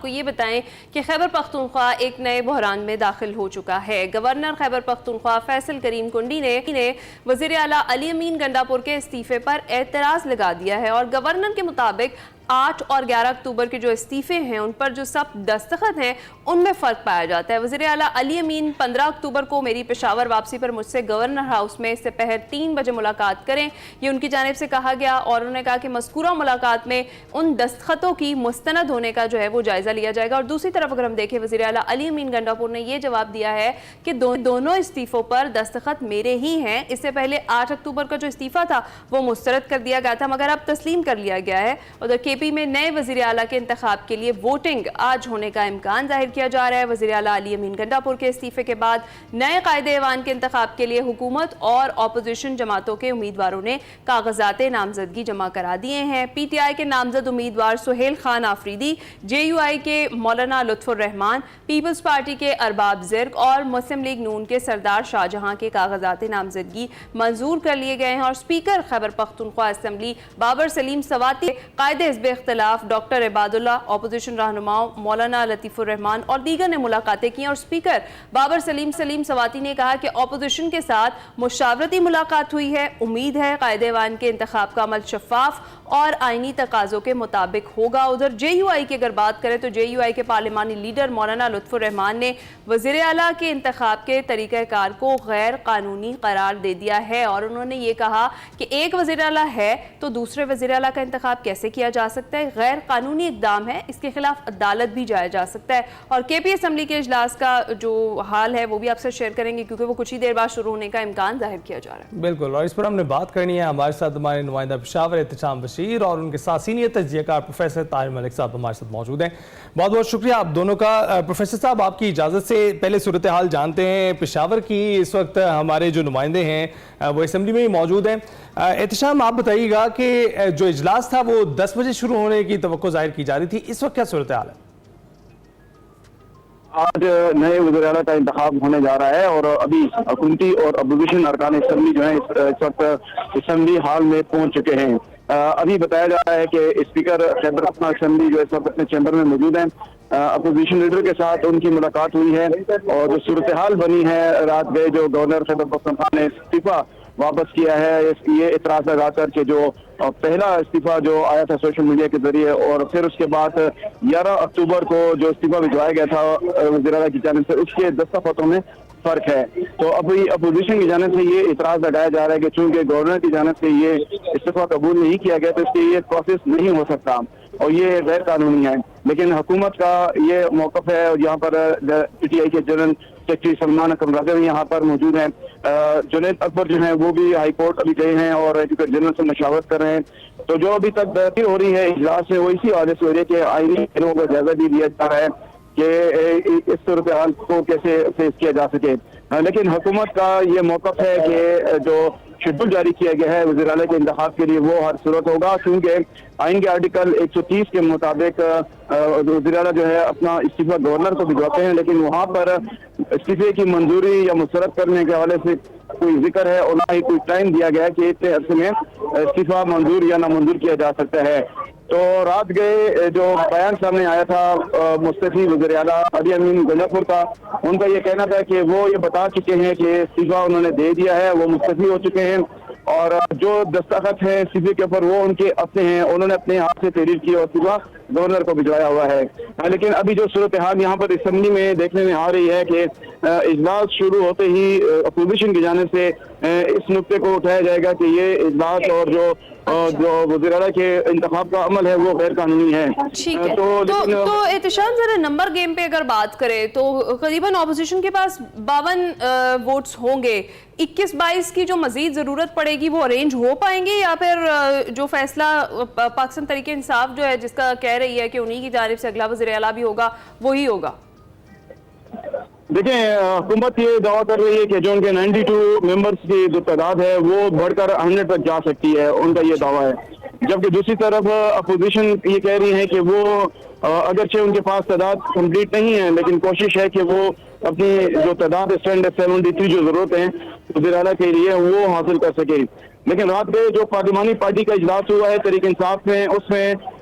کو یہ بتائیں کہ خیبر پختونخوا ایک نئے بحران میں داخل ہو چکا ہے۔ گورنر خیبر پختونخوا فیصل کریم کنڈی نے وزیر اعلیٰ علی امین گنڈاپور کے استعفے پر اعتراض لگا دیا ہے اور گورنر کے مطابق 8 اور 11 اکتوبر کے جو استعفے ہیں ان پر جو سب دستخط ہیں ان میں فرق پایا جاتا ہے۔ وزیر اعلیٰ علی امین 15 اکتوبر کو میری پشاور واپسی پر مجھ سے گورنر ہاؤس میں سپہر 3 بجے ملاقات کریں، یہ ان کی جانب سے کہا گیا اور انہوں نے کہا کہ مذکورہ ملاقات میں ان دستخطوں کی مستند ہونے کا جو ہے وہ جائزہ لیا جائے گا۔ اور دوسری طرف اگر ہم دیکھیں وزیر اعلیٰ علی امین گنڈاپور نے یہ جواب دیا ہے کہ دونوں استعفوں پر دستخط میرے ہی ہیں۔ اس سے پہلے 8 اکتوبر کا جو استعفہ تھا وہ مسترد کر دیا گیا تھا مگر اب تسلیم کر لیا گیا ہے۔ ادھر کے پی میں نئے وزیر اعلیٰ کے انتخاب کے لیے ووٹنگ آج ہونے کا امکان ظاہر کیا جا رہا ہے۔ وزیر اعلیٰ علی امین گنڈاپور کے استعفے کے بعد نئے قائد ایوان کے انتخاب کے لیے حکومت اور اپوزیشن جماعتوں کے امیدواروں نے کاغذات نامزدگی جمع کرا دیے ہیں۔ پی ٹی آئی کے نامزد امیدوار سہیل خان آفریدی، جے یو آئی کے مولانا لطف الرحمان، پیپلز پارٹی کے ارباب زرق اور مسلم لیگ نون کے سردار شاہجہاں کے کاغذات نامزدگی منظور کر لیے گئے ہیں اور اسپیکر خیبر پختونخوا اسمبلی بابر سلیم سواتی، قائد حزب اختلاف ڈاکٹر عباد اللہ، اپوزیشن رہنماؤں مولانا لطیف الرحمان اور دیگر نے ملاقاتیں کی اور اسپیکر بابر سلیم سواتی نے کہا کہ اپوزیشن کے ساتھ مشاورتی ملاقات ہوئی ہے۔ امید ہے قائد ایوان کے انتخاب کا عمل شفاف اور آئینی تقاضوں کے مطابق ہوگا۔ ادھر جے یو آئی کی اگر بات کریں تو جے یو آئی کے پارلیمانی لیڈر مولانا لطف الرحمان نے وزیر اعلیٰ کے انتخاب کے طریقہ کار کو غیر قانونی قرار دے دیا ہے اور انہوں نے یہ کہا کہ ایک وزیر اعلیٰ ہے تو دوسرے وزیر اعلیٰ کا انتخاب کیسے کیا جا سکتا ہے، غیر قانونی اقدام ہے، اس کے خلاف عدالت بھی جایا جا سکتا ہے۔ اور کے پی اسمبلی کے اجلاس کا جو حال ہے وہ بھی آپ سے شیئر کریں گے کیونکہ وہ کچھ ہی دیر بعد شروع ہونے کا امکان ظاہر کیا جا رہا ہے۔ بالکل، اور اس پر ہم نے بات کرنی ہے۔ ہمارے ساتھ ہمارے نمائندہ پشاور احتشام بشیر اور ان کے ساتھ سینئر تجزیہ کار پروفیسر طاہر ملک صاحب ہمارے ساتھ موجود ہیں۔ بہت بہت شکریہ آپ دونوں کا۔ پروفیسر صاحب آپ کی اجازت سے پہلے صورتحال جانتے ہیں پشاور کی۔ اس وقت ہمارے جو نمائندے ہیں وہ اسمبلی میں ہی موجود ہیں۔ احتشام آپ بتائیے گا کہ جو اجلاس تھا وہ 10 بجے شروع ہونے کی توقع ظاہر کی جا رہی تھی، اس وقت کیا صورتحال ہے؟ آج نئے وزیر اعلیٰ کا انتخاب ہونے جا رہا ہے اور ابھی حکومتی اور اپوزیشن ارکان اسمبلی جو ہیں اس وقت اسمبلی ہال میں پہنچ چکے ہیں۔ ابھی بتایا جا رہا ہے کہ اسپیکر خیبر پختونخوا اسمبلی جو اس وقت اپنے چیمبر میں موجود ہیں، اپوزیشن لیڈر کے ساتھ ان کی ملاقات ہوئی ہے اور جو صورتحال بنی ہے رات گئے جو گورنر خیبر پختونخوا نے استعفیٰ واپس کیا ہے، یہ اعتراض لگا کر کہ جو پہلا استعفیٰ جو آیا تھا سوشل میڈیا کے ذریعے اور پھر اس کے بعد 11 اکتوبر کو جو استعفیٰ بھجوایا گیا تھا وزیر اعلیٰ کی جانب سے، اس کے دستخطوں میں فرق ہے۔ تو ابھی اپوزیشن کی جانب سے یہ اعتراض لگایا جا رہا ہے کہ چونکہ گورنر کی جانب سے یہ استعفیٰ قبول نہیں کیا گیا تو اس کے یہ پروسیس نہیں ہو سکتا اور یہ غیر قانونی ہے۔ لیکن حکومت کا یہ موقف ہے اور یہاں پر پی ٹی آئی کے جنرل سیکرٹری سلمان اکرم راجہ بھی یہاں پر موجود ہیں۔ جنید اکبر جو ہیں وہ بھی ہائی کورٹ ابھی گئے ہیں اور ایڈوکیٹ جنرل سے مشاورت کر رہے ہیں۔ تو جو ابھی تک بحث ہو رہی ہے اجلاس میں وہ اسی وجہ سے ہو رہی ہے کہ آئینی پہلوؤں کا جائزہ بھی لیا جا رہا ہے کہ اس صورتحال کو کیسے فیس کیا جا سکے۔ لیکن حکومت کا یہ موقف ہے کہ جو شیڈول جاری کیا گیا ہے وزیر اعلیٰ کے انتخاب کے لیے وہ ہر صورت ہوگا، کیونکہ آئین کے آرٹیکل 130 کے مطابق وزیر اعلیٰ جو ہے اپنا استعفیٰ گورنر کو بھجواتے ہیں، لیکن وہاں پر استعفے کی منظوری یا مسترد کرنے کے حوالے سے کوئی ذکر ہے اور نہ ہی کوئی ٹائم دیا گیا ہے کہ اتنے عرصے میں استعفیٰ منظور یا نامنظور کیا جا سکتا ہے۔ تو رات گئے جو بیان سامنے آیا تھا مستعفی وزیر اعلیٰ علی امین گنڈاپور کا، ان کا یہ کہنا تھا کہ وہ یہ بتا چکے ہیں کہ استعفیٰ انہوں نے دے دیا ہے، وہ مستعفی ہو چکے ہیں اور جو دستخط ہیں استعفے کے اوپر وہ ان کے اپنے ہیں، انہوں نے اپنے ہاتھ سے تحریر کی اور استعفیٰ گورنر کو بھجوایا ہوا ہے۔ لیکن ابھی جو صورتحال یہاں پر اسمبلی میں دیکھنے میں آ رہی ہے کہ اجلاس شروع ہوتے ہی اپوزیشن کی جانب سے اس نقطے کو اٹھایا جائے گا کہ یہ اجلاس اور جو وزیر اعلیٰ کے انتخاب کا عمل ہے وہ غیر قانونی ہے۔ ٹھیک ہے، تو احتشام ذرا نمبر گیم پہ اگر بات کریں تو قریباً اپوزیشن کے پاس 52 ووٹس ہوں گے، 21-22 کی جو مزید ضرورت پڑے گی وہ ارینج ہو پائیں گے یا پھر جو فیصلہ پاکستان تحریک انصاف جو ہے جس کا کہہ رہی ہے کہ انہی کی جانب سے اگلا وزیر اعلیٰ بھی ہوگا وہی ہوگا؟ دیکھیں حکومت یہ دعویٰ کر رہی ہے کہ جو ان کے 92 ممبرز کی جو تعداد ہے وہ بڑھ کر 100 تک جا سکتی ہے، ان کا یہ دعویٰ ہے، جبکہ دوسری طرف اپوزیشن یہ کہہ رہی ہے کہ وہ اگرچہ ان کے پاس تعداد کمپلیٹ نہیں ہے لیکن کوشش ہے کہ وہ اپنی جو تعداد اسٹینڈ 73 جو ضرورت ہیں وزیر اعلیٰ کے لیے وہ حاصل کر سکے۔ لیکن رات میں جو پارلیمانی پارٹی کا اجلاس ہوا ہے تحریک انصاف میں، اس میں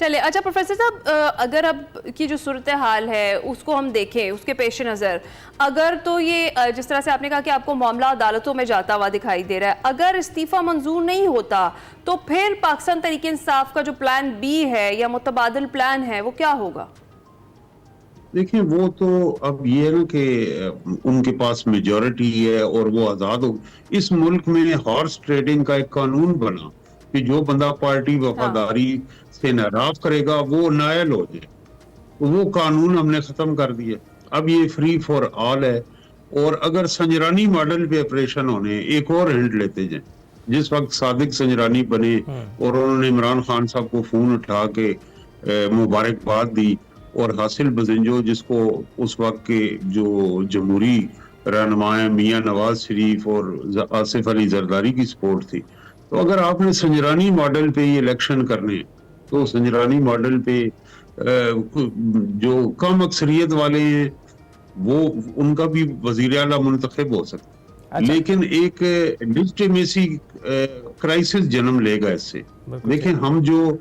چلے اچھا پروفیسر صاحب، اگر اب کی جو صورتحال ہے اس کو ہم دیکھیں، اس کے پیش نظر اگر تو یہ جس طرح سے آپ نے کہا کہ آپ کو معاملہ عدالتوں میں جاتا ہوا دکھائی دے رہا ہے، اگر استعفیٰ منظور نہیں ہوتا تو پھر پاکستان تحریک انصاف کا جو پلان بی ہے یا متبادل پلان ہے وہ کیا ہوگا؟ دیکھیں وہ تو اب یہ ہے نا کہ ان کے پاس میجورٹی ہے اور وہ آزاد ہو. اس ملک میں ہارس ٹریڈنگ کا ایک قانون بنا کہ جو بندہ پارٹی وفاداری سے ناراض کرے گا وہ نائل ہو جائے. وہ قانون ہم نے ختم کر دیا. اب یہ فری فار آل ہے. اور اگر سنجرانی ماڈل پہ آپریشن ہونے، ایک اور ہنٹ لیتے جائیں. جس وقت صادق سنجرانی بنے اور انہوں نے عمران خان صاحب کو فون اٹھا کے مبارکباد دی، اور حاصل بزنجو جس کو اس وقت کے جو جمہوری رہنما میاں نواز شریف اور آصف علی زرداری کی سپورٹ تھی، تو اگر آپ نے سنجرانی ماڈل پہ یہ الیکشن کرنے تو سنجرانی ماڈل پہ جو کم اکثریت والے ہیں وہ ان کا بھی وزیر اعلیٰ منتخب ہو سکتا. لیکن ایک لیجٹیمیسی کرائسس جنم لے گا اس سے. دیکھیں ہم جو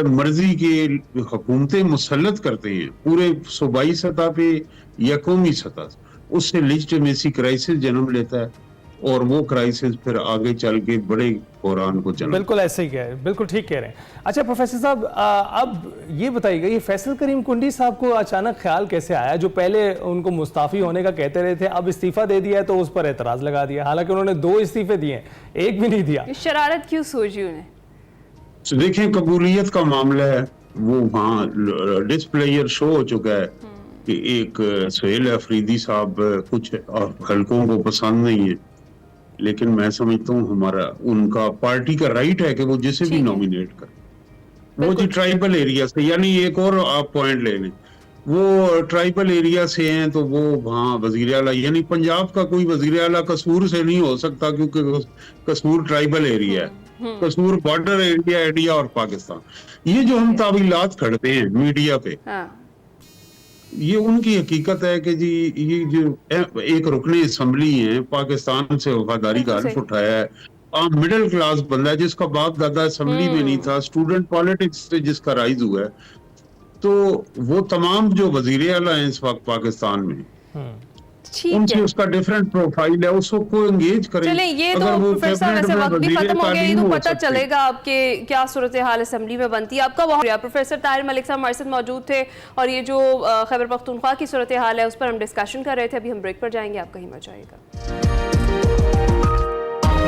مرضی کے حکومتیں مسلط کرتے ہیں پورے صوبائی سطح پہ یا قومی سطح سے، اس سے لیجٹیمیسی کرائسس جنم لیتا ہے اور وہ کرائسس پھر آگے چل کے بڑے بحران کو جنم. بالکل ایسے ہی کہہ رہے ہیں، بالکل ٹھیک کہہ رہے ہیں. اچھا پروفیسر صاحب، اب یہ بتائیے گا یہ فیصل کریم کنڈی صاحب کو اچانک خیال کیسے آیا، جو پہلے ان کو مستعفی ہونے کا کہتے رہے تھے، اب استعفیٰ دے دیا ہے تو اس پر اعتراض لگا دیا، حالانکہ انہوں نے 2 استعفے دیے ہیں، ایک بھی نہیں دیا. شرارت کیوں سوچی انہیں؟ دیکھیں قبولیت کا معاملہ ہے، وہ وہاں ڈسپلیئر شو ہو چکا ہے کہ ایک سہیل افریدی صاحب کچھ حلقوں کو پسند نہیں ہے، لیکن میں سمجھتا ہوں ہمارا ان کا پارٹی کا رائٹ ہے کہ وہ جسے بھی نومینیٹ کرے. وہ جی ٹرائبل ایریا سے، یعنی ایک اور آپ پوائنٹ لے لیں، وہ ٹرائبل ایریا سے ہیں تو وہ وہاں وزیر اعلیٰ، یعنی پنجاب کا کوئی وزیر اعلیٰ قصور سے نہیں ہو سکتا کیونکہ قصور ٹرائبل ایریا ہے، قصور بارڈر ایریا انڈیا اور پاکستان. یہ جو ہم تعویلات کھڑتے ہیں میڈیا پہ، یہ ان کی حقیقت ہے کہ جی یہ جو ایک رکن اسمبلی ہیں پاکستان سے وفاداری کا حلف اٹھایا ہے، عام مڈل کلاس بندہ ہے جس کا باپ دادا اسمبلی میں نہیں تھا، اسٹوڈنٹ پالیٹکس سے جس کا رائز ہوا ہے، تو وہ تمام جو وزیر اعلیٰ ہیں اس وقت پاکستان میں ان سے اس کا ڈیفرنٹ پروفائل ہے، اس کو انگیج کریں. چلیں یہ تو پروفیسر ویسے وقت بھی ختم ہو گیا، یہ تو پتہ چلے گا آپ کے کیا صورتحال اسمبلی میں بنتی ہے. آپ کا بہت شکریہ پروفیسر طاہر ملک صاحب ہمارے ساتھ موجود تھے، اور یہ جو خیبر پختونخوا کی صورتحال ہے اس پر ہم ڈسکشن کر رہے تھے. ابھی ہم بریک پر جائیں گے، آپ کہیں مت جائیے گا.